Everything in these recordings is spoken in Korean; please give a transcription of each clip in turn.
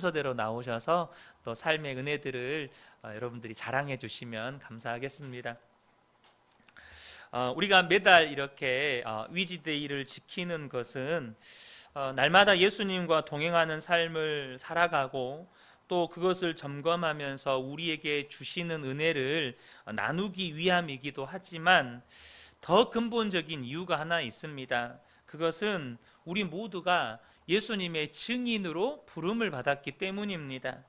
순서대로 나오셔서 또 삶의 은혜들을 여러분들이 자랑해 주시면 감사하겠습니다. 우리가 매달 이렇게 위지데이를 지키는 것은 날마다 예수님과 동행하는 삶을 살아가고 또 그것을 점검하면서 우리에게 주시는 은혜를 나누기 위함이기도 하지만 더 근본적인 이유가 하나 있습니다. 그것은 우리 모두가 예수님의 증인으로 부름을 받았기 때문입니다.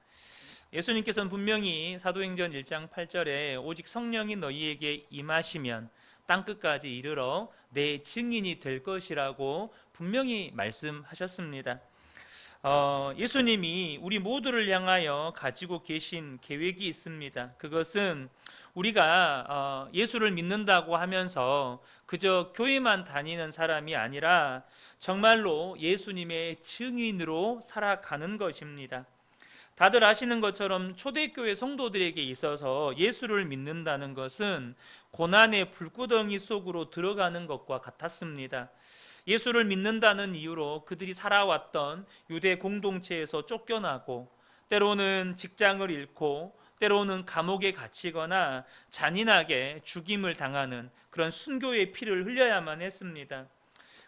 예수님께서는 분명히 사도행전 1장 8절에 오직 성령이 너희에게 임하시면 땅끝까지 이르러 내 증인이 될 것이라고 분명히 말씀하셨습니다. 예수님이 우리 모두를 향하여 가지고 계신 계획이 있습니다. 그것은 우리가 예수를 믿는다고 하면서 그저 교회만 다니는 사람이 아니라 정말로 예수님의 증인으로 살아가는 것입니다. 다들 아시는 것처럼 초대교회 성도들에게 있어서 예수를 믿는다는 것은 고난의 불구덩이 속으로 들어가는 것과 같았습니다. 예수를 믿는다는 이유로 그들이 살아왔던 유대 공동체에서 쫓겨나고 때로는 직장을 잃고 때로는 감옥에 갇히거나 잔인하게 죽임을 당하는 그런 순교의 피를 흘려야만 했습니다.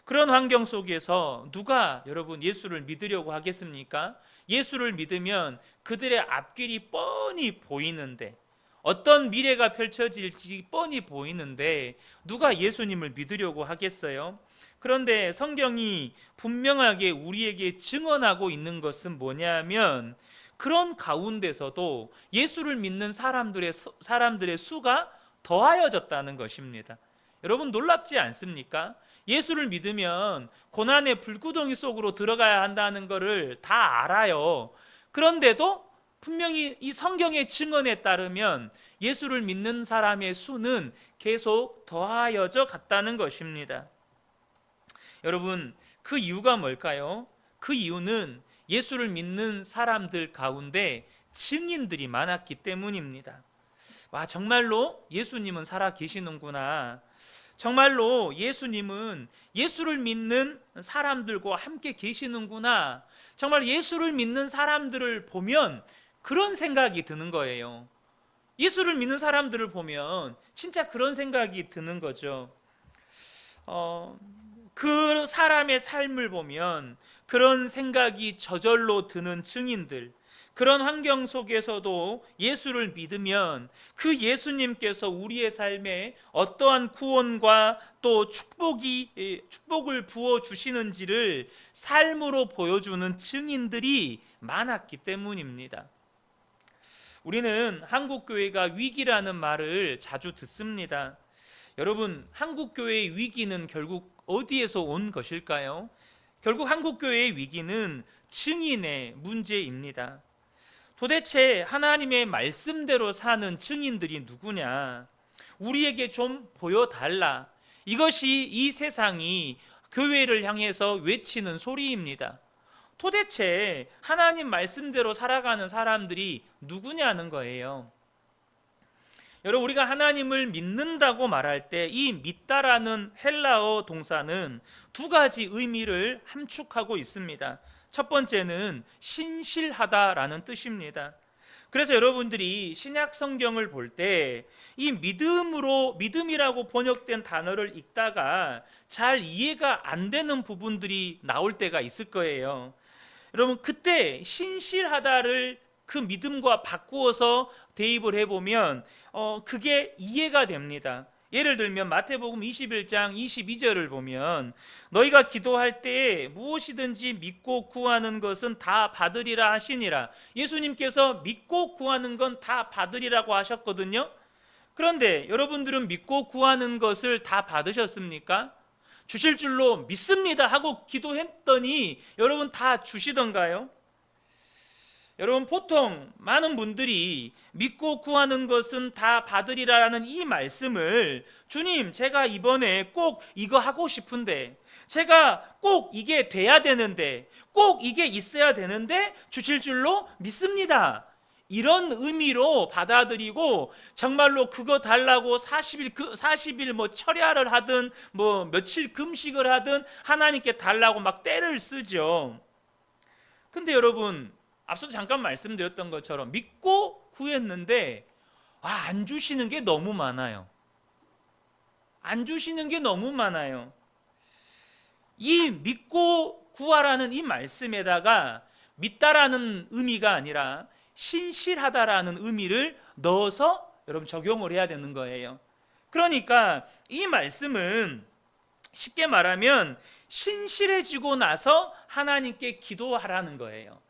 그런 환경 속에서 누가 여러분 예수를 믿으려고 하겠습니까? 예수를 믿으면 그들의 앞길이 뻔히 보이는데 어떤 미래가 펼쳐질지 뻔히 보이는데 누가 예수님을 믿으려고 하겠어요? 그런데 성경이 분명하게 우리에게 증언하고 있는 것은 뭐냐면 그런 가운데서도 예수를 믿는 사람들의 수가 더하여졌다는 것입니다. 여러분 놀랍지 않습니까? 예수를 믿으면 고난의 불구덩이 속으로 들어가야 한다는 것을 다 알아요. 그런데도 분명히 이 성경의 증언에 따르면 예수를 믿는 사람의 수는 계속 더하여져 갔다는 것입니다. 여러분 그 이유가 뭘까요? 그 이유는 예수를 믿는 사람들 가운데 증인들이 많았기 때문입니다. 와, 정말로 예수님은 살아 계시는구나. 정말로 예수님은 예수를 믿는 사람들과 함께 계시는구나. 정말 예수를 믿는 사람들을 보면 그런 생각이 드는 거예요. 예수를 믿는 사람들을 보면 진짜 그런 생각이 드는 거죠. 그 사람의 삶을 보면 그런 생각이 저절로 드는 증인들, 그런 환경 속에서도 예수를 믿으면 그 예수님께서 우리의 삶에 어떠한 구원과 또 축복을 부어주시는지를 삶으로 보여주는 증인들이 많았기 때문입니다. 우리는 한국교회가 위기라는 말을 자주 듣습니다. 여러분, 한국교회의 위기는 결국 어디에서 온 것일까요? 결국 한국교회의 위기는 증인의 문제입니다. 도대체 하나님의 말씀대로 사는 증인들이 누구냐? 우리에게 좀 보여달라. 이것이 이 세상이 교회를 향해서 외치는 소리입니다. 도대체 하나님 말씀대로 살아가는 사람들이 누구냐는 거예요. 여러분, 우리가 하나님을 믿는다고 말할 때 이 믿다라는 헬라어 동사는 두 가지 의미를 함축하고 있습니다. 첫 번째는 신실하다라는 뜻입니다. 그래서 여러분들이 신약 성경을 볼 때 이 믿음이라고 번역된 단어를 읽다가 잘 이해가 안 되는 부분들이 나올 때가 있을 거예요. 여러분, 그때 신실하다를 그 믿음과 바꾸어서 대입을 해보면 그게 이해가 됩니다. 예를 들면 마태복음 21장 22절을 보면 너희가 기도할 때에 무엇이든지 믿고 구하는 것은 다 받으리라 하시니라. 예수님께서 믿고 구하는 건 다 받으리라고 하셨거든요. 그런데 여러분들은 믿고 구하는 것을 다 받으셨습니까? 주실 줄로 믿습니다 하고 기도했더니 여러분 다 주시던가요? 여러분, 보통 많은 분들이 믿고 구하는 것은 다 받으리라는 이 말씀을 주님, 제가 이번에 꼭 이거 하고 싶은데, 제가 꼭 이게 돼야 되는데, 꼭 이게 있어야 되는데 주실 줄로 믿습니다, 이런 의미로 받아들이고 정말로 그거 달라고 40일 뭐 철야를 하든 뭐 며칠 금식을 하든 하나님께 달라고 막 떼를 쓰죠. 근데 여러분, 앞서도 잠깐 말씀드렸던 것처럼 믿고 구했는데 안 주시는 게 너무 많아요. 안 주시는 게 너무 많아요. 이 믿고 구하라는 이 말씀에다가 믿다라는 의미가 아니라 신실하다라는 의미를 넣어서 여러분 적용을 해야 되는 거예요. 그러니까 이 말씀은 쉽게 말하면 신실해지고 나서 하나님께 기도하라는 거예요.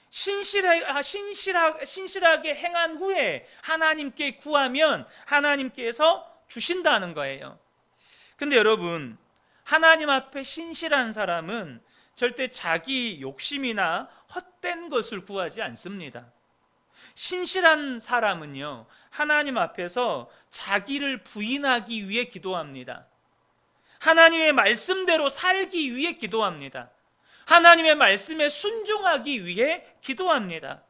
신실하게 행한 후에 하나님께 구하면 하나님께서 주신다는 거예요. 근데 여러분, 하나님 앞에 신실한 사람은 절대 자기 욕심이나 헛된 것을 구하지 않습니다. 신실한 사람은요, 하나님 앞에서 자기를 부인하기 위해 기도합니다. 하나님의 말씀대로 살기 위해 기도합니다. 하나님의 말씀에 순종하기 위해 기도합니다.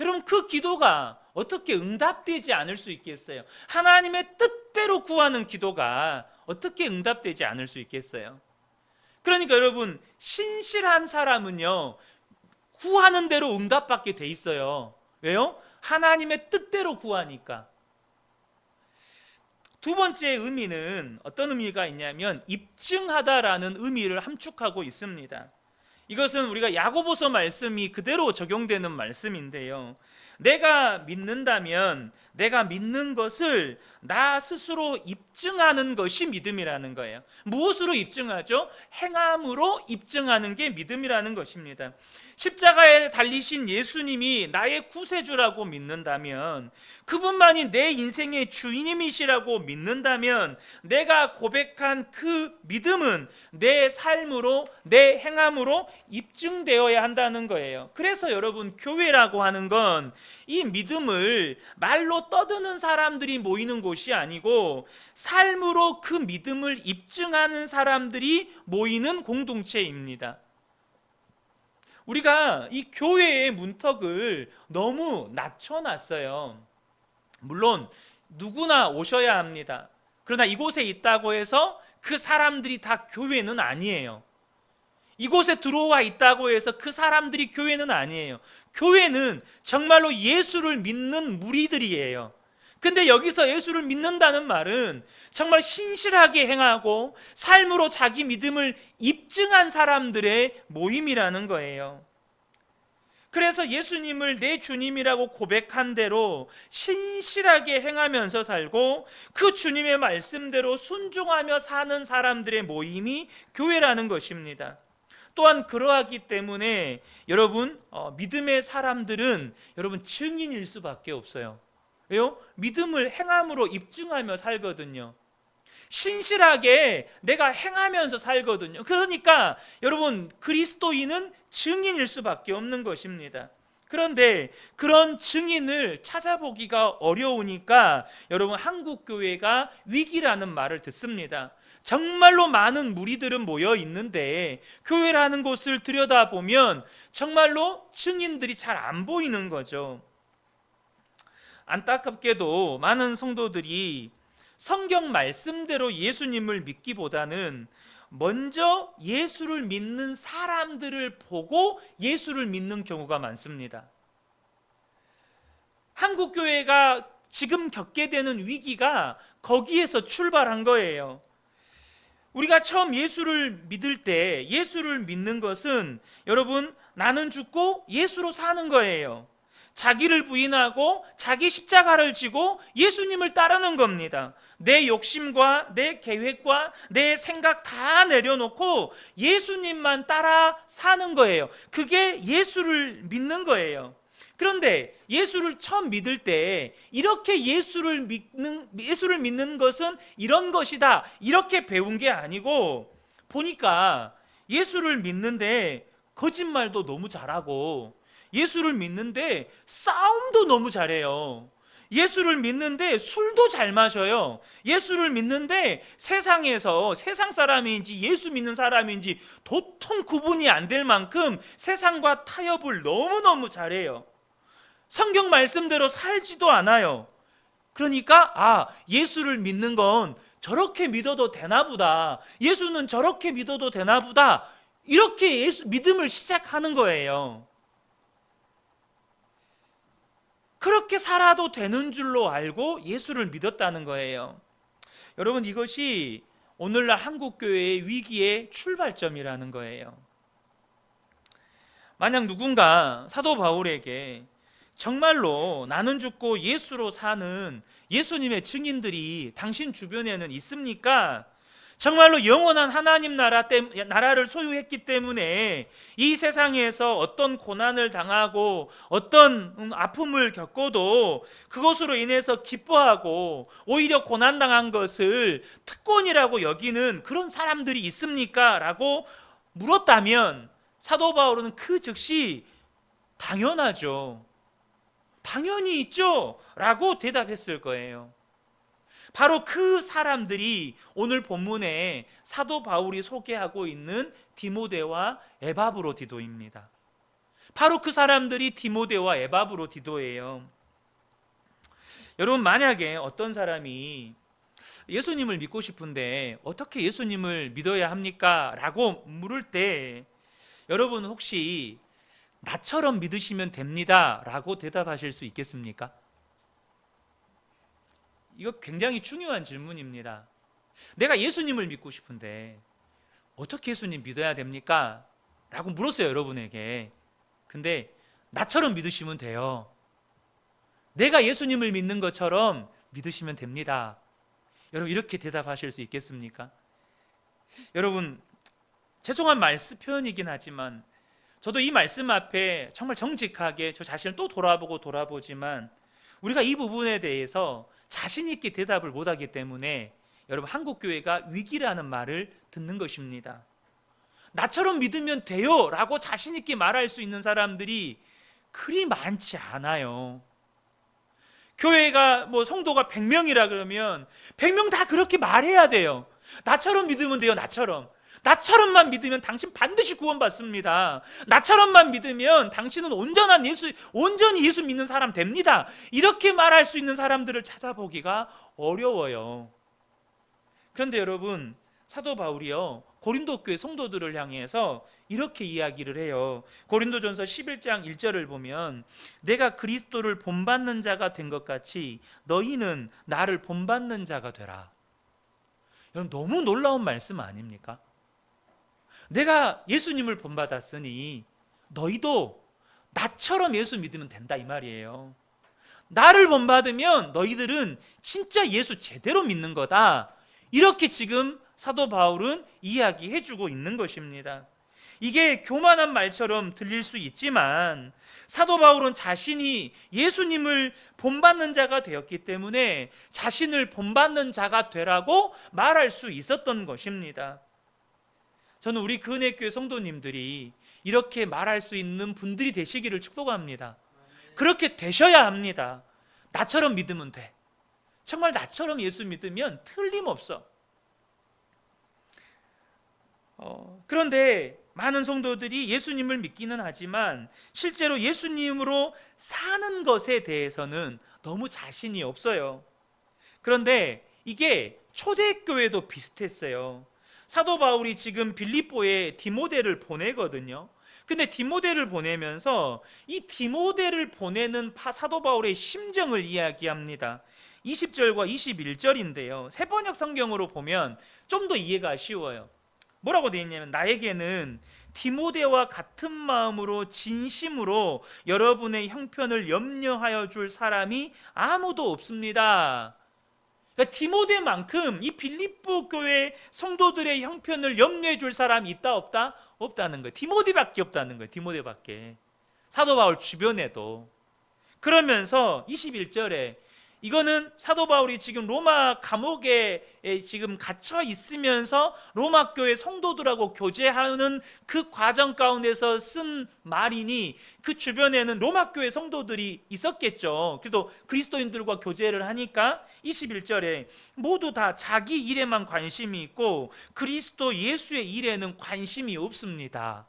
여러분, 그 기도가 어떻게 응답되지 않을 수 있겠어요? 하나님의 뜻대로 구하는 기도가 어떻게 응답되지 않을 수 있겠어요? 그러니까 여러분, 신실한 사람은요, 구하는 대로 응답받게 돼 있어요. 왜요? 하나님의 뜻대로 구하니까. 두 번째 의미는 어떤 의미가 있냐면 입증하다라는 의미를 함축하고 있습니다. 이것은 우리가 야고보서 말씀이 그대로 적용되는 말씀인데요. 내가 믿는다면 내가 믿는 것을 나 스스로 입증하는 것이 믿음이라는 거예요. 무엇으로 입증하죠? 행함으로 입증하는 게 믿음이라는 것입니다. 십자가에 달리신 예수님이 나의 구세주라고 믿는다면, 그분만이 내 인생의 주인님이시라고 믿는다면, 내가 고백한 그 믿음은 내 삶으로, 내 행함으로 입증되어야 한다는 거예요. 그래서 여러분, 교회라고 하는 건 이 믿음을 말로 떠드는 사람들이 모이는 곳이 아니고 삶으로 그 믿음을 입증하는 사람들이 모이는 공동체입니다. 우리가 이 교회의 문턱을 너무 낮춰놨어요. 물론 누구나 오셔야 합니다. 그러나 이곳에 있다고 해서 그 사람들이 다 교회는 아니에요. 이곳에 들어와 있다고 해서 그 사람들이 교회는 아니에요. 교회는 정말로 예수를 믿는 무리들이에요. 근데 여기서 예수를 믿는다는 말은 정말 신실하게 행하고 삶으로 자기 믿음을 입증한 사람들의 모임이라는 거예요. 그래서 예수님을 내 주님이라고 고백한 대로 신실하게 행하면서 살고 그 주님의 말씀대로 순종하며 사는 사람들의 모임이 교회라는 것입니다. 또한 그러하기 때문에 여러분, 믿음의 사람들은 여러분 증인일 수밖에 없어요. 왜요? 믿음을 행함으로 입증하며 살거든요. 신실하게 내가 행하면서 살거든요. 그러니까 여러분, 그리스도인은 증인일 수밖에 없는 것입니다. 그런데 그런 증인을 찾아보기가 어려우니까 여러분, 한국교회가 위기라는 말을 듣습니다. 정말로 많은 무리들은 모여 있는데 교회라는 곳을 들여다보면 정말로 증인들이 잘 안 보이는 거죠. 안타깝게도 많은 성도들이 성경 말씀대로 예수님을 믿기보다는 먼저 예수를 믿는 사람들을 보고 예수를 믿는 경우가 많습니다. 한국교회가 지금 겪게 되는 위기가 거기에서 출발한 거예요. 우리가 처음 예수를 믿을 때, 예수를 믿는 것은 여러분, 나는 죽고 예수로 사는 거예요. 자기를 부인하고 자기 십자가를 지고 예수님을 따르는 겁니다. 내 욕심과 내 계획과 내 생각 다 내려놓고 예수님만 따라 사는 거예요. 그게 예수를 믿는 거예요. 그런데 예수를 처음 믿을 때 이렇게 예수를 믿는 것은 이런 것이다, 이렇게 배운 게 아니고, 보니까 예수를 믿는데 거짓말도 너무 잘하고, 예수를 믿는데 싸움도 너무 잘해요. 예수를 믿는데 술도 잘 마셔요. 예수를 믿는데 세상에서 세상 사람인지 예수 믿는 사람인지 도통 구분이 안 될 만큼 세상과 타협을 너무너무 잘해요. 성경 말씀대로 살지도 않아요. 그러니까 예수를 믿는 건 저렇게 믿어도 되나 보다, 예수는 저렇게 믿어도 되나 보다, 이렇게 믿음을 시작하는 거예요. 그렇게 살아도 되는 줄로 알고 예수를 믿었다는 거예요. 여러분, 이것이 오늘날 한국교회의 위기의 출발점이라는 거예요. 만약 누군가 사도 바울에게 정말로 나는 죽고 예수로 사는 예수님의 증인들이 당신 주변에는 있습니까? 정말로 영원한 하나님 나라를 소유했기 때문에 이 세상에서 어떤 고난을 당하고 어떤 아픔을 겪어도 그것으로 인해서 기뻐하고 오히려 고난당한 것을 특권이라고 여기는 그런 사람들이 있습니까? 라고 물었다면 사도 바울은 그 즉시 당연하죠, 당연히 있죠 라고 대답했을 거예요. 바로 그 사람들이 오늘 본문에 사도 바울이 소개하고 있는 디모데와 에바브로디도입니다. 바로 그 사람들이 디모데와 에바브로디도예요. 여러분, 만약에 어떤 사람이 예수님을 믿고 싶은데 어떻게 예수님을 믿어야 합니까? 라고 물을 때 여러분 혹시 나처럼 믿으시면 됩니다 라고 대답하실 수 있겠습니까? 이거 굉장히 중요한 질문입니다. 내가 예수님을 믿고 싶은데 어떻게 예수님 믿어야 됩니까? 라고 물었어요, 여러분에게. 근데 나처럼 믿으시면 돼요. 내가 예수님을 믿는 것처럼 믿으시면 됩니다. 여러분, 이렇게 대답하실 수 있겠습니까? 여러분, 죄송한 표현이긴 하지만 저도 이 말씀 앞에 정말 정직하게 저 자신을 또 돌아보지만 우리가 이 부분에 대해서 자신 있게 대답을 못하기 때문에 여러분, 한국교회가 위기라는 말을 듣는 것입니다. 나처럼 믿으면 돼요 라고 자신 있게 말할 수 있는 사람들이 그리 많지 않아요. 교회가 성도가 100명이라 그러면 100명 다 그렇게 말해야 돼요. 나처럼 믿으면 돼요. 나처럼만 믿으면 당신 반드시 구원받습니다. 나처럼만 믿으면 당신은 온전히 예수 믿는 사람 됩니다. 이렇게 말할 수 있는 사람들을 찾아보기가 어려워요. 그런데 여러분, 사도 바울이요, 고린도 교회 성도들을 향해서 이렇게 이야기를 해요. 고린도전서 11장 1절을 보면 내가 그리스도를 본받는 자가 된 것 같이 너희는 나를 본받는 자가 되라. 여러분, 너무 놀라운 말씀 아닙니까? 내가 예수님을 본받았으니 너희도 나처럼 예수 믿으면 된다, 이 말이에요. 나를 본받으면 너희들은 진짜 예수 제대로 믿는 거다. 이렇게 지금 사도 바울은 이야기해 주고 있는 것입니다. 이게 교만한 말처럼 들릴 수 있지만 사도 바울은 자신이 예수님을 본받는 자가 되었기 때문에 자신을 본받는 자가 되라고 말할 수 있었던 것입니다. 저는 우리 근혜교회 성도님들이 이렇게 말할 수 있는 분들이 되시기를 축복합니다. 그렇게 되셔야 합니다. 나처럼 믿으면 돼. 정말 나처럼 예수 믿으면 틀림없어. 그런데 많은 성도들이 예수님을 믿기는 하지만 실제로 예수님으로 사는 것에 대해서는 너무 자신이 없어요. 그런데 이게 초대교회도 비슷했어요. 사도 바울이 지금 빌립보에 디모데를 보내거든요. 근데 디모데를 보내면서 이 디모데를 보내는 사도 바울의 심정을 이야기합니다. 20절과 21절인데요. 새번역 성경으로 보면 좀 더 이해가 쉬워요. 뭐라고 되어 있냐면 나에게는 디모데와 같은 마음으로 진심으로 여러분의 형편을 염려하여 줄 사람이 아무도 없습니다. 그러니까 디모데만큼 이 빌립보 교회 성도들의 형편을 염려해 줄 사람이 있다 없다? 없다는 거예요. 디모데밖에 없다는 거예요. 디모데밖에. 사도 바울 주변에도. 그러면서 21절에 이거는 사도 바울이 지금 로마 감옥에 지금 갇혀 있으면서 로마 교회 성도들하고 교제하는 그 과정 가운데서 쓴 말이니 그 주변에는 로마 교회 성도들이 있었겠죠. 그래도 그리스도인들과 교제를 하니까 21절에 모두 다 자기 일에만 관심이 있고 그리스도 예수의 일에는 관심이 없습니다.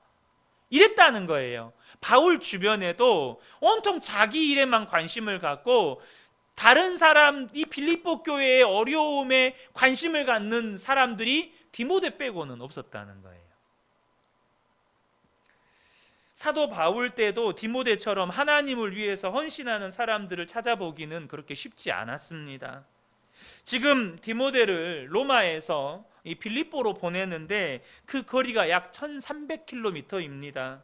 이랬다는 거예요. 바울 주변에도 온통 자기 일에만 관심을 갖고 다른 사람, 이 빌립보 교회의 어려움에 관심을 갖는 사람들이 디모데 빼고는 없었다는 거예요. 사도 바울 때도 디모데처럼 하나님을 위해서 헌신하는 사람들을 찾아보기는 그렇게 쉽지 않았습니다. 지금 디모데를 로마에서 이 빌립보로 보내는데 그 거리가 약 1300km입니다.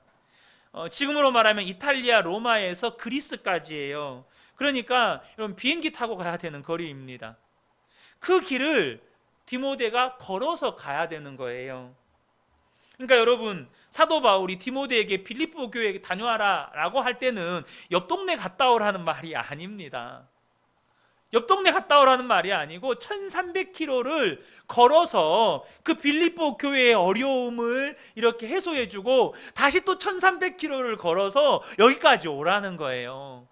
지금으로 말하면 이탈리아 로마에서 그리스까지예요. 그러니까 여러분 비행기 타고 가야 되는 거리입니다. 그 길을 디모데가 걸어서 가야 되는 거예요. 그러니까 여러분 사도 바울이 디모데에게 빌립보 교회에 다녀와라 라고 할 때는 옆 동네 갔다 오라는 말이 아닙니다. 옆 동네 갔다 오라는 말이 아니고 1300km를 걸어서 그 빌립보 교회의 어려움을 이렇게 해소해주고 다시 또 1300km를 걸어서 여기까지 오라는 거예요.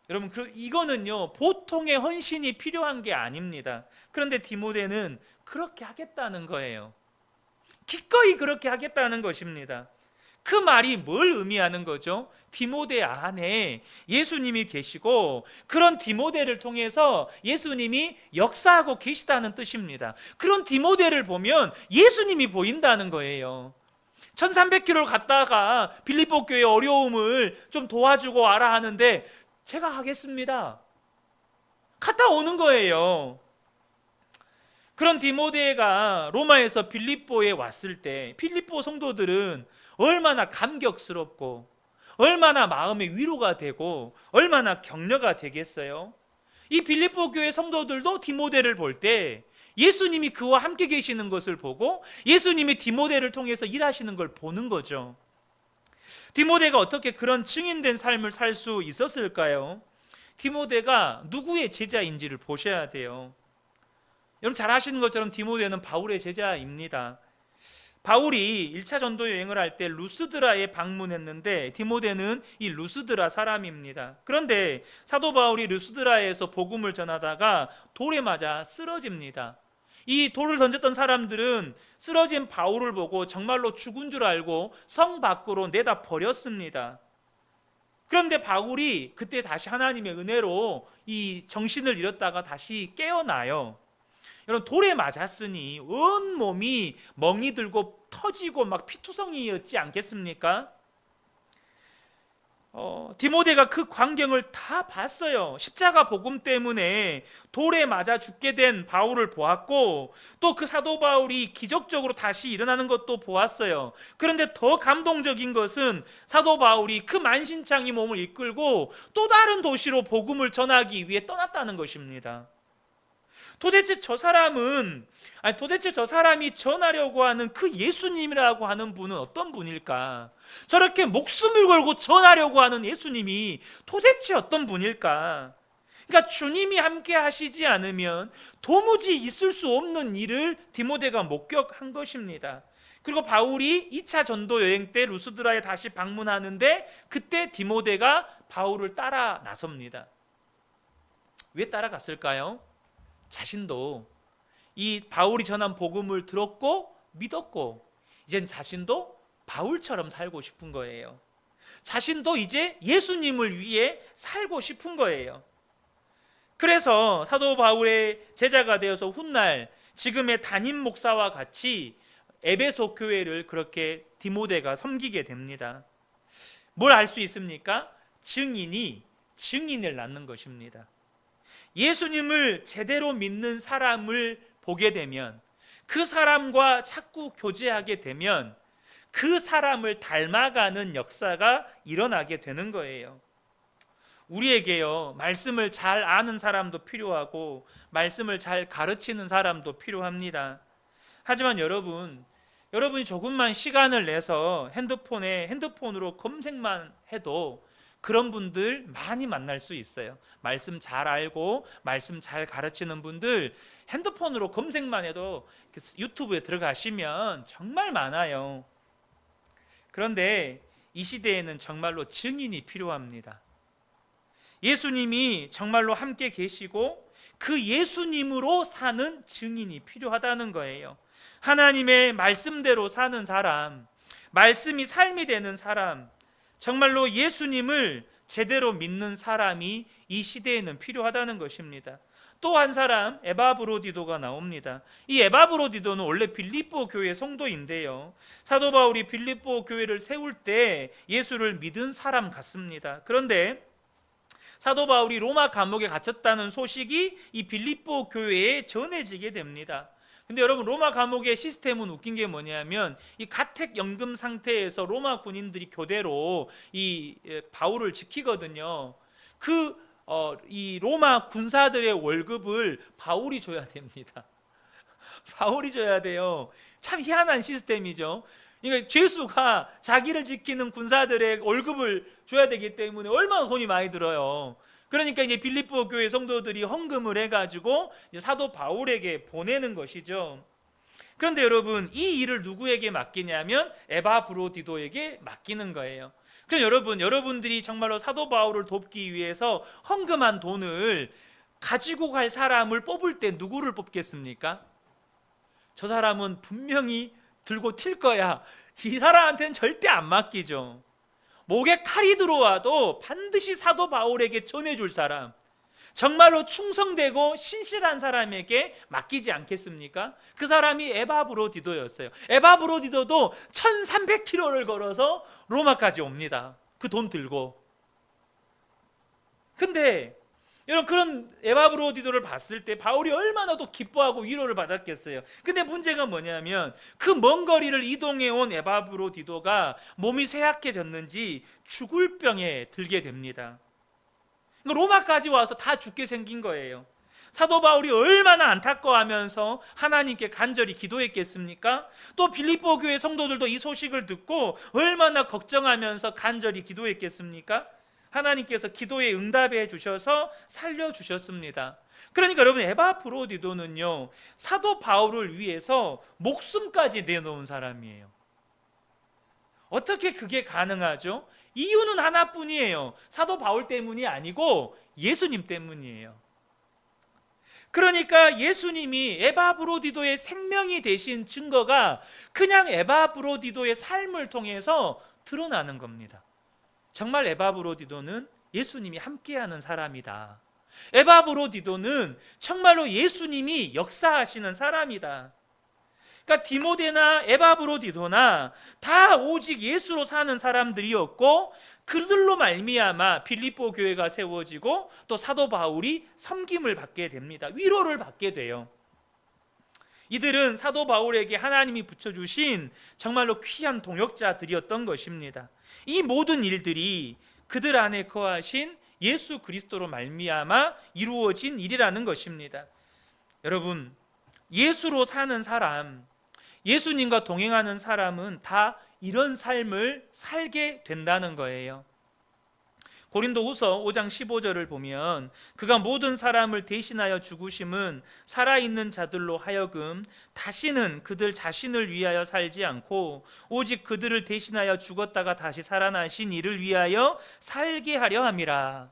여러분 이거는요 보통의 헌신이 필요한 게 아닙니다. 그런데 디모데는 그렇게 하겠다는 거예요. 기꺼이 그렇게 하겠다는 것입니다. 그 말이 뭘 의미하는 거죠? 디모데 안에 예수님이 계시고 그런 디모데를 통해서 예수님이 역사하고 계시다는 뜻입니다. 그런 디모데를 보면 예수님이 보인다는 거예요. 1300km를 갔다가 빌립보 교회의 어려움을 좀 도와주고 와라 하는데 제가 하겠습니다. 갔다 오는 거예요. 그런 디모데가 로마에서 빌립보에 왔을 때 빌립보 성도들은 얼마나 감격스럽고 얼마나 마음의 위로가 되고 얼마나 격려가 되겠어요. 이 빌립보 교회 성도들도 디모데를 볼 때 예수님이 그와 함께 계시는 것을 보고 예수님이 디모데를 통해서 일하시는 걸 보는 거죠. 디모데가 어떻게 그런 증인된 삶을 살 수 있었을까요? 디모데가 누구의 제자인지를 보셔야 돼요. 여러분 잘 아시는 것처럼 디모데는 바울의 제자입니다. 바울이 1차 전도 여행을 할 때 루스드라에 방문했는데 디모데는 이 루스드라 사람입니다. 그런데 사도 바울이 루스드라에서 복음을 전하다가 돌에 맞아 쓰러집니다. 이 돌을 던졌던 사람들은 쓰러진 바울을 보고 정말로 죽은 줄 알고 성 밖으로 내다 버렸습니다. 그런데 바울이 그때 다시 하나님의 은혜로 이 정신을 잃었다가 다시 깨어나요. 여러분 돌에 맞았으니 온 몸이 멍이 들고 터지고 막 피투성이였지 않겠습니까? 디모데가 그 광경을 다 봤어요. 십자가 복음 때문에 돌에 맞아 죽게 된 바울을 보았고 또 그 사도 바울이 기적적으로 다시 일어나는 것도 보았어요. 그런데 더 감동적인 것은 사도 바울이 그 만신창이 몸을 이끌고 또 다른 도시로 복음을 전하기 위해 떠났다는 것입니다. 도대체 저 사람이 전하려고 하는 그 예수님이라고 하는 분은 어떤 분일까? 저렇게 목숨을 걸고 전하려고 하는 예수님이 도대체 어떤 분일까? 그러니까 주님이 함께 하시지 않으면 도무지 있을 수 없는 일을 디모데가 목격한 것입니다. 그리고 바울이 2차 전도 여행 때 루스드라에 다시 방문하는데 그때 디모데가 바울을 따라 나섭니다. 왜 따라갔을까요? 자신도 이 바울이 전한 복음을 들었고 믿었고 이젠 자신도 바울처럼 살고 싶은 거예요. 자신도 이제 예수님을 위해 살고 싶은 거예요. 그래서 사도 바울의 제자가 되어서 훗날 지금의 담임 목사와 같이 에베소 교회를 그렇게 디모데가 섬기게 됩니다. 뭘 알 수 있습니까? 증인이 증인을 낳는 것입니다. 예수님을 제대로 믿는 사람을 보게 되면 그 사람과 자꾸 교제하게 되면 그 사람을 닮아가는 역사가 일어나게 되는 거예요. 우리에게요 말씀을 잘 아는 사람도 필요하고 말씀을 잘 가르치는 사람도 필요합니다. 하지만 여러분이 조금만 시간을 내서 핸드폰으로 검색만 해도 그런 분들 많이 만날 수 있어요. 말씀 잘 알고 말씀 잘 가르치는 분들 핸드폰으로 검색만 해도 유튜브에 들어가시면 정말 많아요. 그런데 이 시대에는 정말로 증인이 필요합니다. 예수님이 정말로 함께 계시고 그 예수님으로 사는 증인이 필요하다는 거예요. 하나님의 말씀대로 사는 사람, 말씀이 삶이 되는 사람, 정말로 예수님을 제대로 믿는 사람이 이 시대에는 필요하다는 것입니다. 또 한 사람 에바브로디도가 나옵니다. 이 에바브로디도는 원래 빌립보 교회 성도인데요, 사도 바울이 빌립보 교회를 세울 때 예수를 믿은 사람 같습니다. 그런데 사도 바울이 로마 감옥에 갇혔다는 소식이 이 빌립보 교회에 전해지게 됩니다. 근데 여러분, 로마 감옥의 시스템은 웃긴 게 뭐냐면, 이 가택연금 상태에서 로마 군인들이 교대로 이 바울을 지키거든요. 이 로마 군사들의 월급을 바울이 줘야 됩니다. 바울이 줘야 돼요. 참 희한한 시스템이죠. 그러니까 죄수가 자기를 지키는 군사들의 월급을 줘야 되기 때문에 얼마나 돈이 많이 들어요. 그러니까 이제 빌립보 교회 성도들이 헌금을 해가지고 이제 사도 바울에게 보내는 것이죠. 그런데 여러분, 이 일을 누구에게 맡기냐면 에바브로디도에게 맡기는 거예요. 그럼 여러분들이 정말로 사도 바울을 돕기 위해서 헌금한 돈을 가지고 갈 사람을 뽑을 때 누구를 뽑겠습니까? 저 사람은 분명히 들고 튈 거야, 이 사람한테는 절대 안 맡기죠. 목에 칼이 들어와도 반드시 사도 바울에게 전해줄 사람, 정말로 충성되고 신실한 사람에게 맡기지 않겠습니까? 그 사람이 에바브로디도였어요. 에바브로디도도 1300km를 걸어서 로마까지 옵니다. 그 돈 들고. 근데 여러분, 그런 에바브로디도를 봤을 때 바울이 얼마나 또 기뻐하고 위로를 받았겠어요. 근데 문제가 뭐냐면, 그 먼 거리를 이동해 온 에바브로디도가 몸이 쇠약해졌는지 죽을 병에 들게 됩니다. 로마까지 와서 다 죽게 생긴 거예요. 사도 바울이 얼마나 안타까워하면서 하나님께 간절히 기도했겠습니까? 또 빌립보 교회 성도들도 이 소식을 듣고 얼마나 걱정하면서 간절히 기도했겠습니까? 하나님께서 기도에 응답해 주셔서 살려주셨습니다. 그러니까 여러분, 에바브로디도는요, 사도 바울을 위해서 목숨까지 내놓은 사람이에요. 어떻게 그게 가능하죠? 이유는 하나뿐이에요. 사도 바울 때문이 아니고 예수님 때문이에요. 그러니까 예수님이 에바브로디도의 생명이 되신 증거가 그냥 에바브로디도의 삶을 통해서 드러나는 겁니다. 정말 에바브로디도는 예수님이 함께하는 사람이다. 에바브로디도는 정말로 예수님이 역사하시는 사람이다. 그러니까 디모데나 에바브로디도나 다 오직 예수로 사는 사람들이었고, 그들로 말미암아 빌립보 교회가 세워지고 또 사도 바울이 섬김을 받게 됩니다. 위로를 받게 돼요. 이들은 사도 바울에게 하나님이 붙여주신 정말로 귀한 동역자들이었던 것입니다. 이 모든 일들이 그들 안에 거하신 예수 그리스도로 말미암아 이루어진 일이라는 것입니다. 여러분, 예수로 사는 사람, 예수님과 동행하는 사람은 다 이런 삶을 살게 된다는 거예요. 고린도후서 5장 15절을 보면, 그가 모든 사람을 대신하여 죽으심은 살아있는 자들로 하여금 다시는 그들 자신을 위하여 살지 않고 오직 그들을 대신하여 죽었다가 다시 살아나신 이를 위하여 살게 하려 함이라.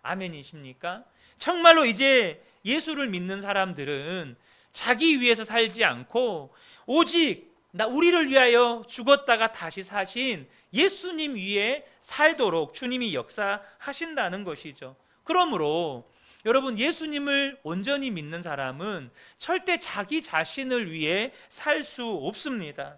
아멘이십니까? 정말로 이제 예수를 믿는 사람들은 자기 위해서 살지 않고 오직 우리를 위하여 죽었다가 다시 사신 예수님 위에 살도록 주님이 역사하신다는 것이죠. 그러므로 여러분, 예수님을 온전히 믿는 사람은 절대 자기 자신을 위해 살 수 없습니다.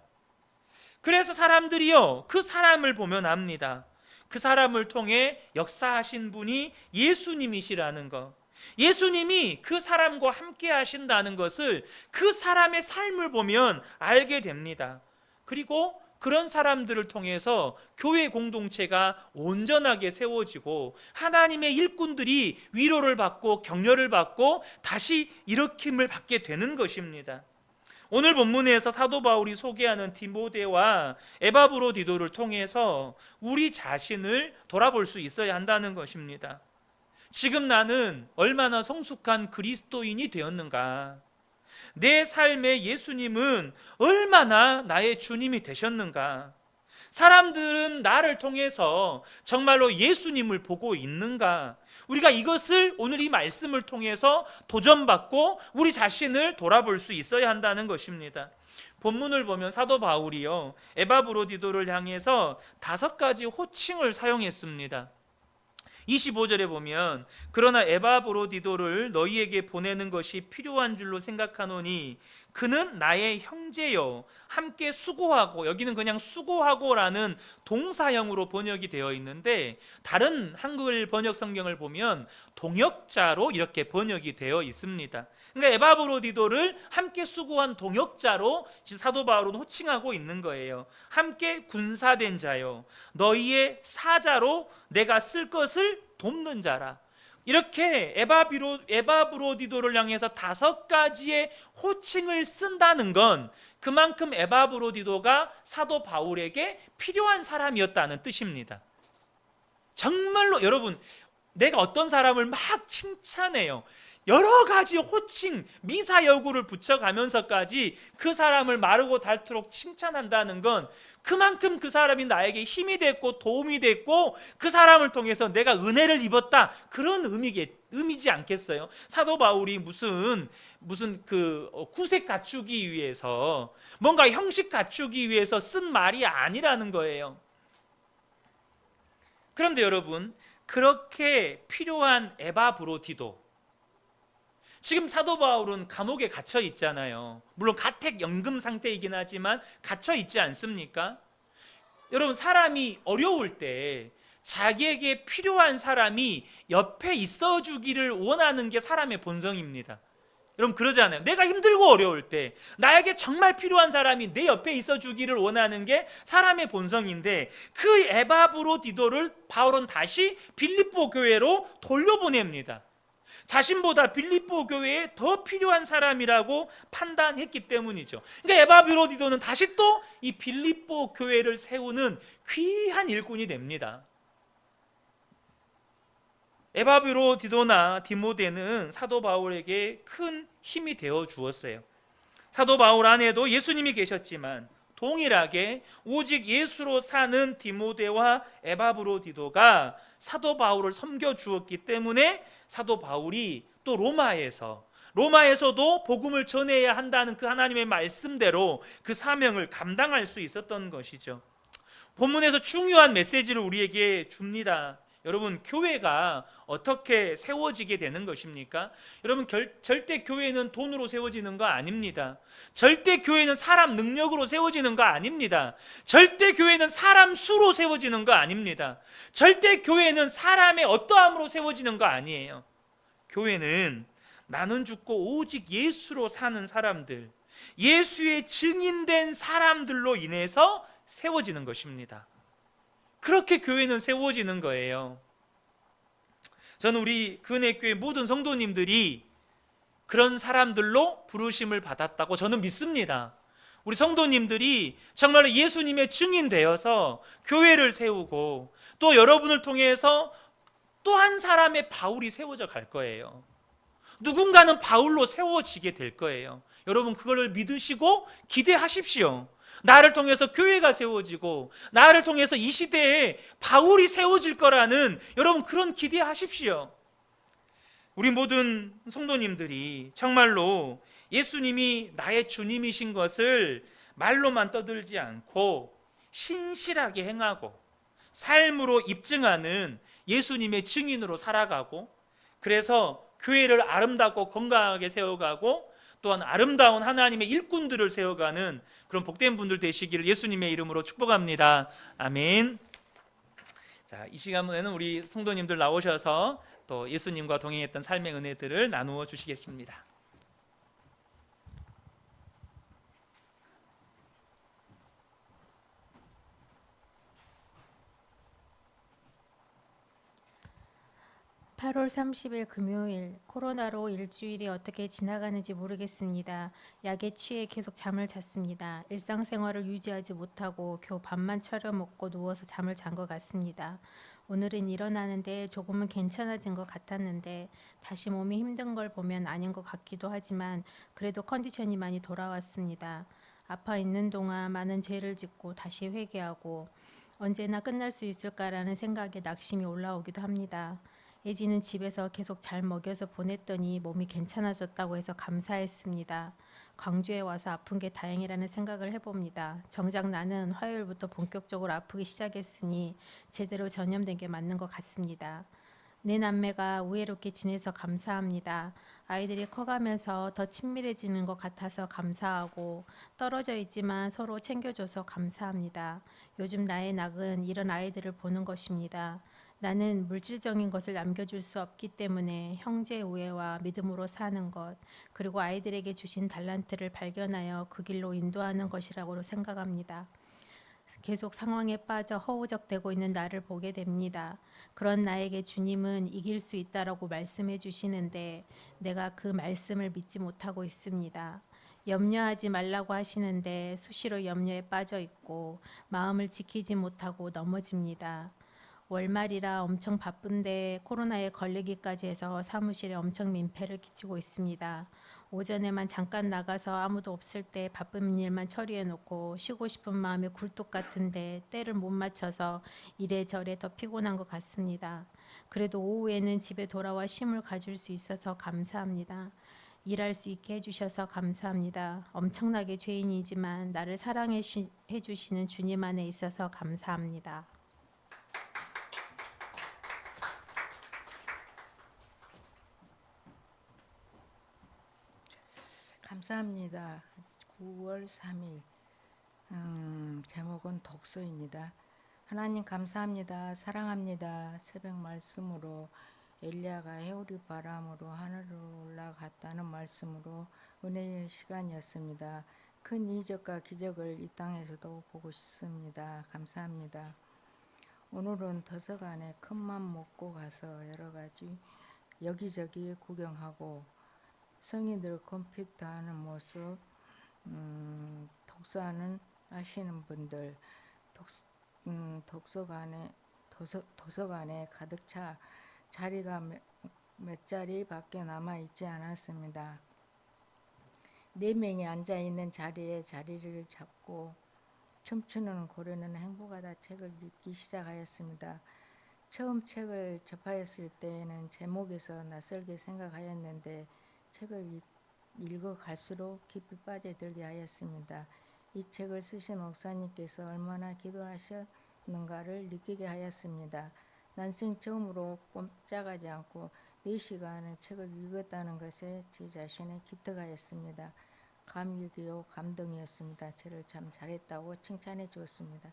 그래서 사람들이요, 그 사람을 보면 압니다. 그 사람을 통해 역사하신 분이 예수님이시라는 것, 예수님이 그 사람과 함께 하신다는 것을 그 사람의 삶을 보면 알게 됩니다. 그리고 그런 사람들을 통해서 교회 공동체가 온전하게 세워지고 하나님의 일꾼들이 위로를 받고 격려를 받고 다시 일으킴을 받게 되는 것입니다. 오늘 본문에서 사도 바울이 소개하는 디모데와 에바브로디도를 통해서 우리 자신을 돌아볼 수 있어야 한다는 것입니다. 지금 나는 얼마나 성숙한 그리스도인이 되었는가? 내 삶에 예수님은 얼마나 나의 주님이 되셨는가? 사람들은 나를 통해서 정말로 예수님을 보고 있는가? 우리가 이것을 오늘 이 말씀을 통해서 도전받고 우리 자신을 돌아볼 수 있어야 한다는 것입니다. 본문을 보면 사도 바울이요, 에바브로디도를 향해서 5가지 호칭을 사용했습니다. 25절에 보면 그러나 에바브로디도를 너희에게 보내는 것이 필요한 줄로 생각하노니 그는 나의 형제요 함께 수고하고, 여기는 그냥 수고하고라는 동사형으로 번역이 되어 있는데 다른 한글 번역 성경을 보면 동역자로 이렇게 번역이 되어 있습니다. 그러니까 에바브로디도를 함께 수고한 동역자로 사도 바울은 호칭하고 있는 거예요. 함께 군사된 자요 너희의 사자로 내가 쓸 것을 돕는 자라. 이렇게 에바브로디도를 향해서 5가지의 호칭을 쓴다는 건 그만큼 에바브로디도가 사도 바울에게 필요한 사람이었다는 뜻입니다. 정말로 여러분, 내가 어떤 사람을 막 칭찬해요. 여러 가지 호칭, 미사여구를 붙여가면서까지 그 사람을 마르고 닳도록 칭찬한다는 건 그만큼 그 사람이 나에게 힘이 됐고 도움이 됐고 그 사람을 통해서 내가 은혜를 입었다, 그런 의미지 않겠어요? 사도 바울이 무슨 그 구색 갖추기 위해서, 뭔가 형식 갖추기 위해서 쓴 말이 아니라는 거예요. 그런데 여러분, 그렇게 필요한 에바브로디도, 지금 사도 바울은 감옥에 갇혀 있잖아요. 물론 가택 연금 상태이긴 하지만 갇혀 있지 않습니까? 여러분, 사람이 어려울 때 자기에게 필요한 사람이 옆에 있어 주기를 원하는 게 사람의 본성입니다. 여러분 그러잖아요. 내가 힘들고 어려울 때 나에게 정말 필요한 사람이 내 옆에 있어 주기를 원하는 게 사람의 본성인데, 그 에바브로디도를 바울은 다시 빌립보 교회로 돌려보냅니다. 자신보다 빌립보 교회에 더 필요한 사람이라고 판단했기 때문이죠. 그러니까 에바브로디도는 다시 또 이 빌립보 교회를 세우는 귀한 일꾼이 됩니다. 에바브로디도나 디모데는 사도 바울에게 큰 힘이 되어 주었어요. 사도 바울 안에도 예수님이 계셨지만 동일하게 오직 예수로 사는 디모데와 에바브로디도가 사도 바울을 섬겨 주었기 때문에 사도 바울이 또 로마에서도 복음을 전해야 한다는 그 하나님의 말씀대로 그 사명을 감당할 수 있었던 것이죠. 본문에서 중요한 메시지를 우리에게 줍니다. 여러분, 교회가 어떻게 세워지게 되는 것입니까? 여러분, 절대 교회는 돈으로 세워지는 거 아닙니다. 절대 교회는 사람 능력으로 세워지는 거 아닙니다. 절대 교회는 사람 수로 세워지는 거 아닙니다. 절대 교회는 사람의 어떠함으로 세워지는 거 아니에요. 교회는 나는 죽고 오직 예수로 사는 사람들, 예수의 증인된 사람들로 인해서 세워지는 것입니다. 그렇게 교회는 세워지는 거예요. 저는 우리 근혜교회 모든 성도님들이 그런 사람들로 부르심을 받았다고 저는 믿습니다. 우리 성도님들이 정말로 예수님의 증인 되어서 교회를 세우고 또 여러분을 통해서 또 한 사람의 바울이 세워져 갈 거예요. 누군가는 바울로 세워지게 될 거예요. 여러분 그거를 믿으시고 기대하십시오. 나를 통해서 교회가 세워지고 나를 통해서 이 시대에 바울이 세워질 거라는, 여러분 그런 기대하십시오. 우리 모든 성도님들이 정말로 예수님이 나의 주님이신 것을 말로만 떠들지 않고 신실하게 행하고 삶으로 입증하는 예수님의 증인으로 살아가고, 그래서 교회를 아름답고 건강하게 세워가고 또한 아름다운 하나님의 일꾼들을 세워가는 그런 복된 분들 되시기를 예수님의 이름으로 축복합니다. 아멘. 자, 이 시간에는 우리 성도님들 나오셔서 또 예수님과 동행했던 삶의 은혜들을 나누어 주시겠습니다. 8월 30일 금요일, 코로나로 일주일이 어떻게 지나가는지 모르겠습니다. 약에 취해 계속 잠을 잤습니다. 일상생활을 유지하지 못하고 겨우 밥만 차려 먹고 누워서 잠을 잔 것 같습니다. 오늘은 일어나는데 조금은 괜찮아진 것 같았는데 다시 몸이 힘든 걸 보면 아닌 것 같기도 하지만 그래도 컨디션이 많이 돌아왔습니다. 아파 있는 동안 많은 죄를 짓고 다시 회개하고 언제나 끝날 수 있을까라는 생각에 낙심이 올라오기도 합니다. 예지는 집에서 계속 잘 먹여서 보냈더니 몸이 괜찮아졌다고 해서 감사했습니다. 광주에 와서 아픈 게 다행이라는 생각을 해봅니다. 정작 나는 화요일부터 본격적으로 아프기 시작했으니 제대로 전염된 게 맞는 것 같습니다. 내 남매가 우애롭게 지내서 감사합니다. 아이들이 커가면서 더 친밀해지는 것 같아서 감사하고 떨어져 있지만 서로 챙겨줘서 감사합니다. 요즘 나의 낙은 이런 아이들을 보는 것입니다. 나는 물질적인 것을 남겨줄 수 없기 때문에 형제 우애와 믿음으로 사는 것, 그리고 아이들에게 주신 달란트를 발견하여 그 길로 인도하는 것이라고 생각합니다. 계속 상황에 빠져 허우적대고 있는 나를 보게 됩니다. 그런 나에게 주님은 이길 수 있다라고 말씀해 주시는데 내가 그 말씀을 믿지 못하고 있습니다. 염려하지 말라고 하시는데 수시로 염려에 빠져 있고 마음을 지키지 못하고 넘어집니다. 월말이라 엄청 바쁜데 코로나에 걸리기까지 해서 사무실에 엄청 민폐를 끼치고 있습니다. 오전에만 잠깐 나가서 아무도 없을 때 바쁜 일만 처리해 놓고 쉬고 싶은 마음이 굴뚝 같은데 때를 못 맞춰서 이래저래 더 피곤한 것 같습니다. 그래도 오후에는 집에 돌아와 쉼을 가질 수 있어서 감사합니다. 일할 수 있게 해주셔서 감사합니다. 엄청나게 죄인이지만 나를 사랑해 주시는 주님 안에 있어서 감사합니다. 감사합니다. 9월 3일 제목은 독서입니다. 하나님 감사합니다. 사랑합니다. 새벽 말씀으로 엘리야가 해오리 바람으로 하늘로 올라갔다는 말씀으로 은혜의 시간이었습니다. 큰 이적과 기적을 이 땅에서도 보고 싶습니다. 감사합니다. 오늘은 도서관에 큰맘 먹고 가서 여러 가지 여기저기 구경하고 성인들 컴퓨터 하는 모습, 독서하는 하시는 분들, 도서관에 가득 차 자리가 몇 자리밖에 남아 있지 않았습니다. 4명이 앉아 있는 자리에 자리를 잡고 춤추는 고래는 행복하다 책을 읽기 시작하였습니다. 처음 책을 접하였을 때에는 제목에서 낯설게 생각하였는데 책을 읽어갈수록 깊이 빠져들게 하였습니다. 이 책을 쓰신 목사님께서 얼마나 기도하셨는가를 느끼게 하였습니다. 난생 처음으로 꼼짝하지 않고 4시간을 책을 읽었다는 것에 제 자신을 기특하였습니다. 감격이요 감동이었습니다. 저를 참 잘했다고 칭찬해 주었습니다.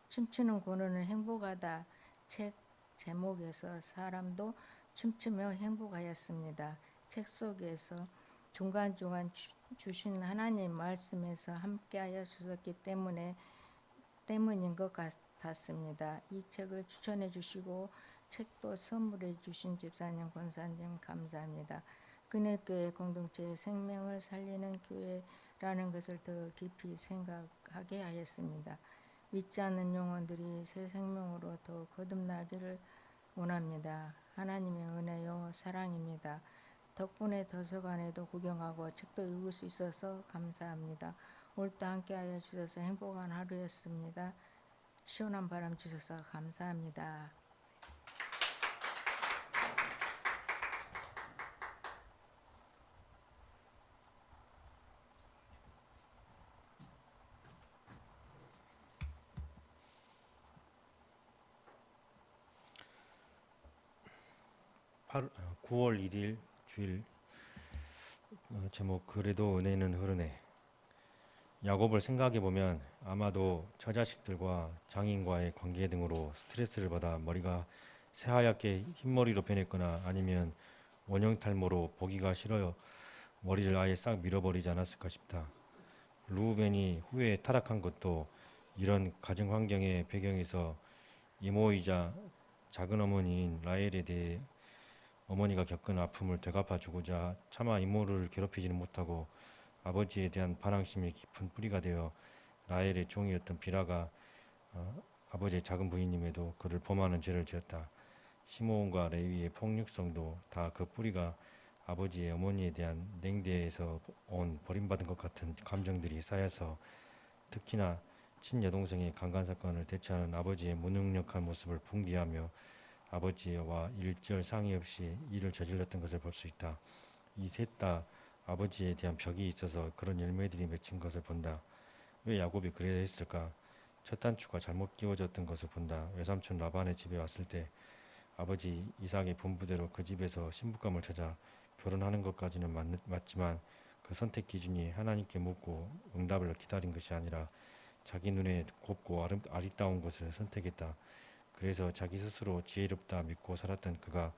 춤추는 고는은 행복하다 책 제목에서 사람도 춤추며 행복하였습니다. 책 속에서 중간중간 주신 하나님 말씀에서 함께하여 주셨기 때문인 것 같았습니다. 이 책을 추천해 주시고 책도 선물해 주신 집사님, 권사님 감사합니다. 그늘교회 공동체의 생명을 살리는 교회라는 것을 더 깊이 생각하게 하였습니다. 믿지 않는 영혼들이 새 생명으로 더 거듭나기를 원합니다. 하나님의 은혜요 사랑입니다. 덕분에 도서관에도 구경하고 책도 읽을 수 있어서 감사합니다. 오늘도 함께하여 주셔서 행복한 하루였습니다. 시원한 바람 주셔서 감사합니다. 어, 9월 1일 주일 제목 그래도 은혜는 흐르네. 야곱을 생각해 보면 아마도 처자식들과 장인과의 관계 등으로 스트레스를 받아 머리가 새하얗게 흰머리로 변했거나 아니면 원형 탈모로 보기가 싫어요 머리를 아예 싹 밀어버리지 않았을까 싶다. 루벤이 후에 타락한 것도 이런 가정 환경의 배경에서 이모이자 작은 어머니인 라헬에 대해 어머니가 겪은 아픔을 되갚아주고자 차마 이모를 괴롭히지는 못하고 아버지에 대한 반항심이 깊은 뿌리가 되어 라헬의 종이었던 비라가 아버지의 작은 부인임에도 그를 범하는 죄를 지었다. 시므온과 레위의 폭력성도 다 그 뿌리가 아버지의 어머니에 대한 냉대에서 온 버림받은 것 같은 감정들이 쌓여서 특히나 친여동생의 강간사건을 대처하는 아버지의 무능력한 모습을 붕괴하며 아버지와 일절 상의 없이 일을 저질렀던 것을 볼 수 있다. 이 셋 다 아버지에 대한 벽이 있어서 그런 열매들이 맺힌 것을 본다. 왜 야곱이 그래야 했을까? 첫 단추가 잘못 끼워졌던 것을 본다. 외삼촌 라반의 집에 왔을 때 아버지 이삭의 분부대로 그 집에서 신부감을 찾아 결혼하는 것까지는 맞지만 그 선택 기준이 하나님께 묻고 응답을 기다린 것이 아니라 자기 눈에 곱고 아리따운 것을 선택했다. 그래서 자기 스스로 지혜롭다 믿고 살았던 그가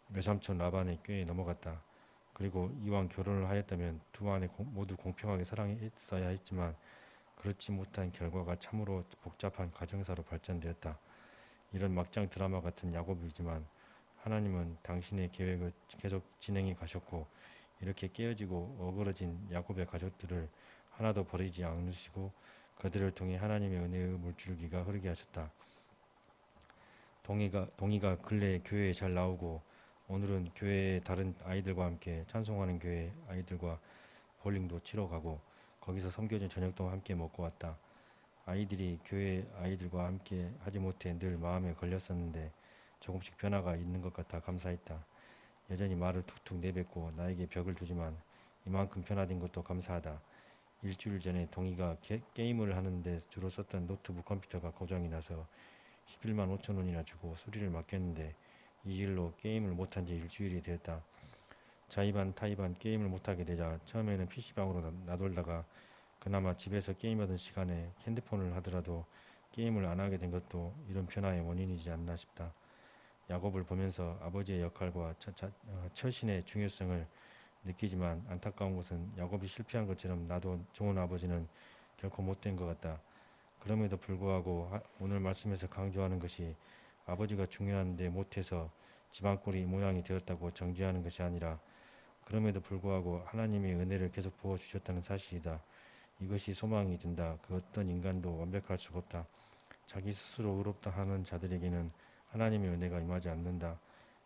외삼촌 라반의 꾀에 넘어갔다. 그리고 이왕 결혼을 하였다면 두 아내 모두 공평하게 사랑했어야 했지만 그렇지 못한 결과가 참으로 복잡한 가정사로 발전되었다. 이런 막장 드라마 같은 야곱이지만 하나님은 당신의 계획을 계속 진행해 가셨고 이렇게 깨어지고 어그러진 야곱의 가족들을 하나도 버리지 않으시고 그들을 통해 하나님의 은혜의 물줄기가 흐르게 하셨다. 동이가 근래에 교회에 잘 나오고 오늘은 교회의 다른 아이들과 함께 찬송하는 교회 아이들과 볼링도 치러 가고 거기서 섬겨진 저녁도 함께 먹고 왔다. 아이들이 교회 아이들과 함께 하지 못해 늘 마음에 걸렸었는데 조금씩 변화가 있는 것 같아 감사했다. 여전히 말을 툭툭 내뱉고 나에게 벽을 두지만 이만큼 변화된 것도 감사하다. 일주일 전에 동이가 게임을 하는데 주로 썼던 노트북 컴퓨터가 고장이 나서 11만 5천 원이나 주고 수리를 맡겼는데 이 일로 게임을 못한 지 일주일이 되었다. 자의반 타의반 게임을 못하게 되자 처음에는 PC방으로 나돌다가 그나마 집에서 게임하던 시간에 핸드폰을 하더라도 게임을 안 하게 된 것도 이런 변화의 원인이지 않나 싶다. 야곱을 보면서 아버지의 역할과 처신의 중요성을 느끼지만 안타까운 것은 야곱이 실패한 것처럼 나도 좋은 아버지는 결코 못된 것 같다. 그럼에도 불구하고 오늘 말씀에서 강조하는 것이 아버지가 중요한데 못해서 집안꼴이 모양이 되었다고 정죄하는 것이 아니라 그럼에도 불구하고 하나님의 은혜를 계속 부어주셨다는 사실이다. 이것이 소망이 된다. 그 어떤 인간도 완벽할 수가 없다. 자기 스스로 의롭다 하는 자들에게는 하나님의 은혜가 임하지 않는다.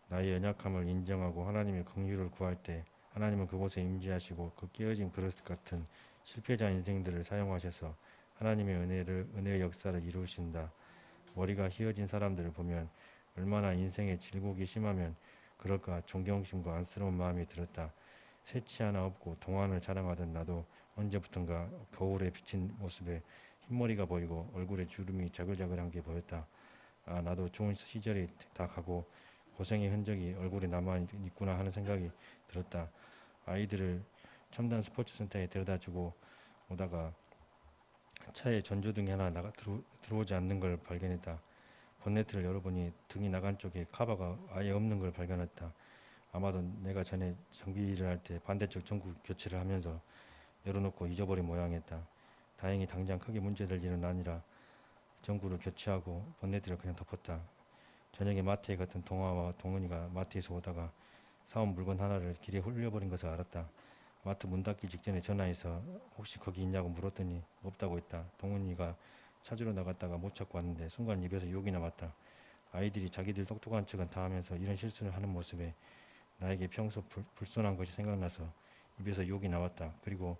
나의 연약함을 인정하고 하나님의 긍휼을 구할 때 하나님은 그곳에 임재하시고 그 깨어진 그릇 같은 실패자 인생들을 사용하셔서 하나님의 은혜의 역사를 이루신다. 머리가 휘어진 사람들을 보면 얼마나 인생의 질곡이 심하면 그럴까 존경심과 안쓰러운 마음이 들었다. 새치 하나 없고 동안을 자랑하던 나도 언제부턴가 거울에 비친 모습에 흰머리가 보이고 얼굴에 주름이 자글자글한 게 보였다. 아, 나도 좋은 시절이 다 가고 고생의 흔적이 얼굴에 남아있구나 하는 생각이 들었다. 아이들을 첨단 스포츠 센터에 데려다주고 오다가 차에 전조등이 하나 들어오지 않는 걸 발견했다. 본네트를 열어보니 등이 나간 쪽에 카바가 아예 없는 걸 발견했다. 아마도 내가 전에 정비를 할 때 반대쪽 전구 교체를 하면서 열어놓고 잊어버린 모양이었다. 다행히 당장 크게 문제될 일은 아니라 전구를 교체하고 본네트를 그냥 덮었다. 저녁에 마트에 갔던 동아와 동은이가 마트에서 오다가 사온 물건 하나를 길에 흘려버린 것을 알았다. 마트 문 닫기 직전에 전화해서 혹시 거기 있냐고 물었더니 없다고 했다. 동은이가 찾으러 나갔다가 못 찾고 왔는데 순간 입에서 욕이 나왔다. 아이들이 자기들 똑똑한 척은 다 하면서 이런 실수를 하는 모습에 나에게 평소 불손한 것이 생각나서 입에서 욕이 나왔다. 그리고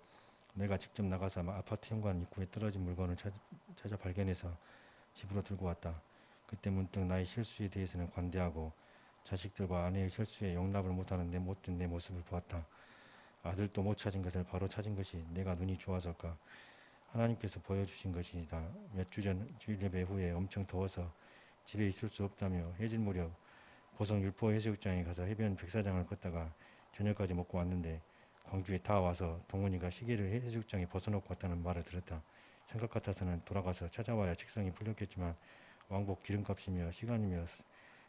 내가 직접 나가서 아파트 현관 입구에 떨어진 물건을 찾아 발견해서 집으로 들고 왔다. 그때 문득 나의 실수에 대해서는 관대하고 자식들과 아내의 실수에 용납을 못하는 못된 내 모습을 보았다. 아들도 못 찾은 것을 바로 찾은 것이 내가 눈이 좋아서일까? 하나님께서 보여주신 것이다. 몇 주 전 주일 예배 후에 엄청 더워서 집에 있을 수 없다며 해질 무렵 보성 율포 해수욕장에 가서 해변 백사장을 걷다가 저녁까지 먹고 왔는데 광주에 다 와서 동훈이가 시계를 해수욕장에 벗어놓고 왔다는 말을 들었다. 생각 같아서는 돌아가서 찾아와야 책상이 풀렸겠지만 왕복 기름값이며 시간이며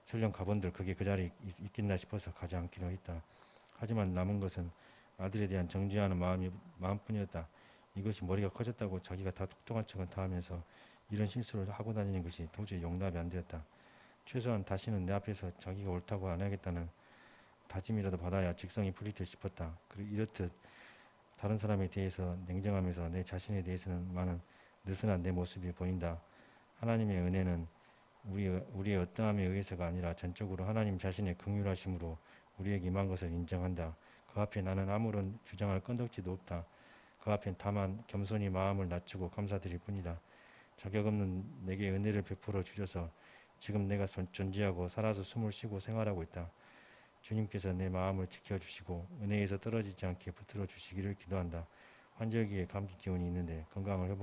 설령 가본들 그게 그 자리에 있겠나 싶어서 가지 않기로 했다. 하지만 남은 것은 아들에 대한 정죄하는 마음뿐이었다. 이것이 머리가 커졌다고 자기가 다 똑똑한 척은 다 하면서 이런 실수를 하고 다니는 것이 도저히 용납이 안 되었다. 최소한 다시는 내 앞에서 자기가 옳다고 안 하겠다는 다짐이라도 받아야 직성이 풀릴 듯 싶었다. 그리고 이렇듯 다른 사람에 대해서 냉정하면서 내 자신에 대해서는 많은 느슨한 내 모습이 보인다. 하나님의 은혜는 우리의 어떠함에 의해서가 아니라 전적으로 하나님 자신의 긍휼하심으로 우리에게 임한 것을 인정한다. 그 앞에 나는 아무런 주장할 건덕지도 없다. 그 앞엔 다만 겸손히 마음을 낮추고 감사드릴 뿐이다. 자격 없는 내게 은혜를 베풀어 주셔서 지금 내가 존재하고 살아서 숨을 쉬고 생활하고 있다. 주님께서 내 마음을 지켜주시고 은혜에서 떨어지지 않게 붙들어 주시기를 기도한다. 환절기에 감기 기운이 있는데 건강을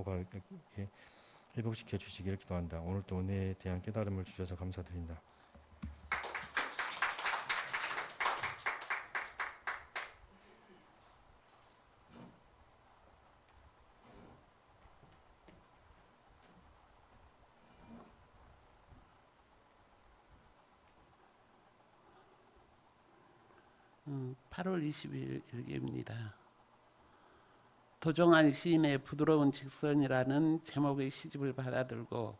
회복시켜 주시기를 기도한다. 오늘도 은혜에 대한 깨달음을 주셔서 감사드린다. 8월 20일 일기입니다. 도종환 시인의 부드러운 직선이라는 제목의 시집을 받아들고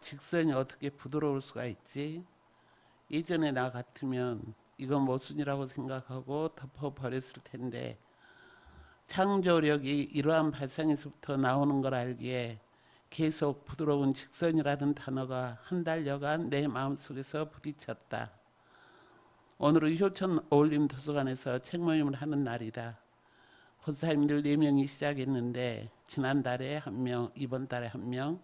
직선이 어떻게 부드러울 수가 있지? 예전에 나 같으면 이건 모순이라고 생각하고 덮어버렸을 텐데 창조력이 이러한 발상에서부터 나오는 걸 알기에 계속 부드러운 직선이라는 단어가 한 달여간 내 마음속에서 부딪혔다. 오늘은 효천 어울림 도서관에서 책 모임을 하는 날이다. 권사님들 4명이 시작했는데 지난달에 1명, 이번 달에 1명,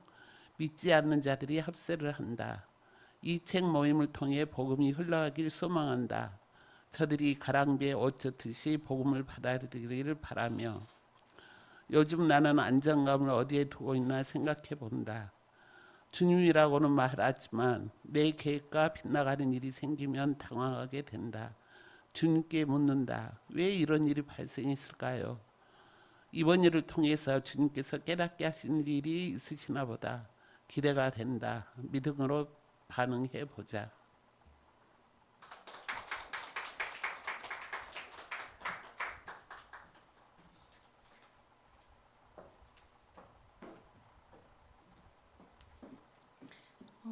믿지 않는 자들이 합세를 한다. 이 책 모임을 통해 복음이 흘러가길 소망한다. 저들이 가랑비에 옷 젖듯이 복음을 받아들이기를 바라며 요즘 나는 안정감을 어디에 두고 있나 생각해 본다. 주님이라고는 말하지만 내 계획과 빗나가는 일이 생기면 당황하게 된다. 주님께 묻는다. 왜 이런 일이 발생했을까요? 이번 일을 통해서 주님께서 깨닫게 하신 일이 있으시나 보다. 기대가 된다. 믿음으로 반응해 보자.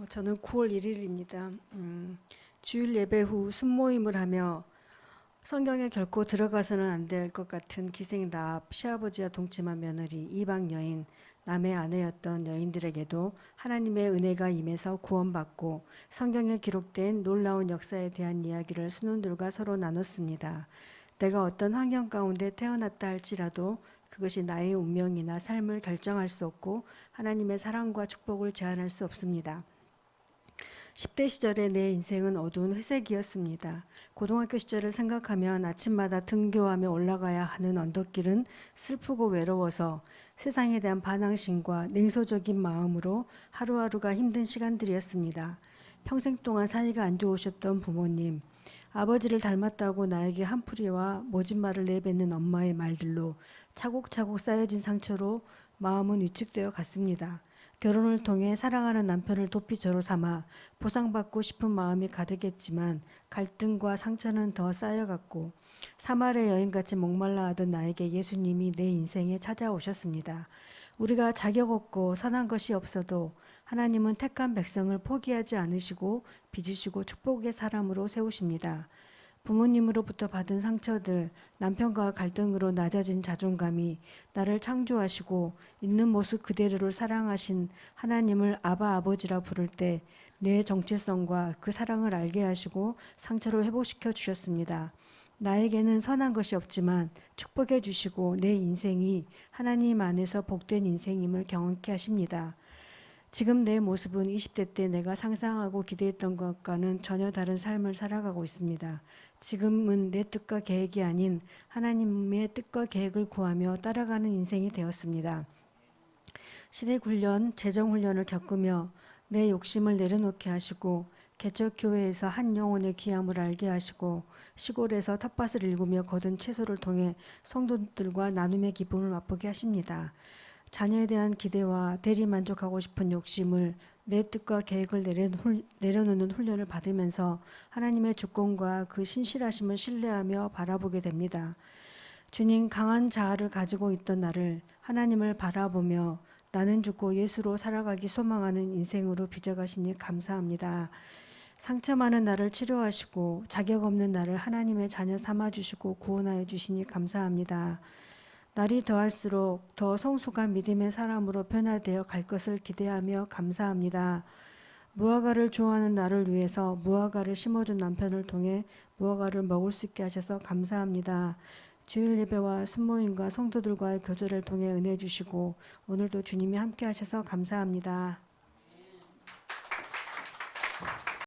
저는 9월 1일입니다. 주일 예배 후 순모임을 하며 성경에 결코 들어가서는 안 될 것 같은 기생납, 시아버지와 동침한 며느리, 이방 여인, 남의 아내였던 여인들에게도 하나님의 은혜가 임해서 구원받고 성경에 기록된 놀라운 역사에 대한 이야기를 순원들과 서로 나눴습니다. 내가 어떤 환경 가운데 태어났다 할지라도 그것이 나의 운명이나 삶을 결정할 수 없고 하나님의 사랑과 축복을 제한할 수 없습니다. 10대 시절의 내 인생은 어두운 회색이었습니다. 고등학교 시절을 생각하면 아침마다 등교하며 올라가야 하는 언덕길은 슬프고 외로워서 세상에 대한 반항심과 냉소적인 마음으로 하루하루가 힘든 시간들이었습니다. 평생 동안 사이가 안 좋으셨던 부모님, 아버지를 닮았다고 나에게 한풀이와 모진말을 내뱉는 엄마의 말들로 차곡차곡 쌓여진 상처로 마음은 위축되어 갔습니다. 결혼을 통해 사랑하는 남편을 도피처로 삼아 보상받고 싶은 마음이 가득했지만 갈등과 상처는 더 쌓여갔고 사마리아 여인같이 목말라 하던 나에게 예수님이 내 인생에 찾아오셨습니다. 우리가 자격 없고 선한 것이 없어도 하나님은 택한 백성을 포기하지 않으시고 빚으시고 축복의 사람으로 세우십니다. 부모님으로부터 받은 상처들, 남편과 갈등으로 낮아진 자존감이 나를 창조하시고 있는 모습 그대로를 사랑하신 하나님을 아바 아버지라 부를 때 내 정체성과 그 사랑을 알게 하시고 상처를 회복시켜 주셨습니다. 나에게는 선한 것이 없지만 축복해 주시고 내 인생이 하나님 안에서 복된 인생임을 경험케 하십니다. 지금 내 모습은 20대 때 내가 상상하고 기대했던 것과는 전혀 다른 삶을 살아가고 있습니다. 지금은 내 뜻과 계획이 아닌 하나님의 뜻과 계획을 구하며 따라가는 인생이 되었습니다. 시대훈련, 재정훈련을 겪으며 내 욕심을 내려놓게 하시고 개척교회에서 한 영혼의 귀함을 알게 하시고 시골에서 텃밭을 일구며 거둔 채소를 통해 성도들과 나눔의 기쁨을 맛보게 하십니다. 자녀에 대한 기대와 대리만족하고 싶은 욕심을 내 뜻과 계획을 내려놓는 훈련을 받으면서 하나님의 주권과 그 신실하심을 신뢰하며 바라보게 됩니다. 주님, 강한 자아를 가지고 있던 나를 하나님을 바라보며 나는 죽고 예수로 살아가기 소망하는 인생으로 빚어가시니 감사합니다. 상처 많은 나를 치료하시고 자격 없는 나를 하나님의 자녀 삼아주시고 구원하여 주시니 감사합니다. 날이 더할수록 더 성숙한 믿음의 사람으로 변화되어 갈 것을 기대하며 감사합니다. 무화과를 좋아하는 나를 위해서 무화과를 심어준 남편을 통해 무화과를 먹을 수 있게 하셔서 감사합니다. 주일 예배와 순모임과 성도들과의 교제를 통해 은혜 주시고 오늘도 주님이 함께 하셔서 감사합니다.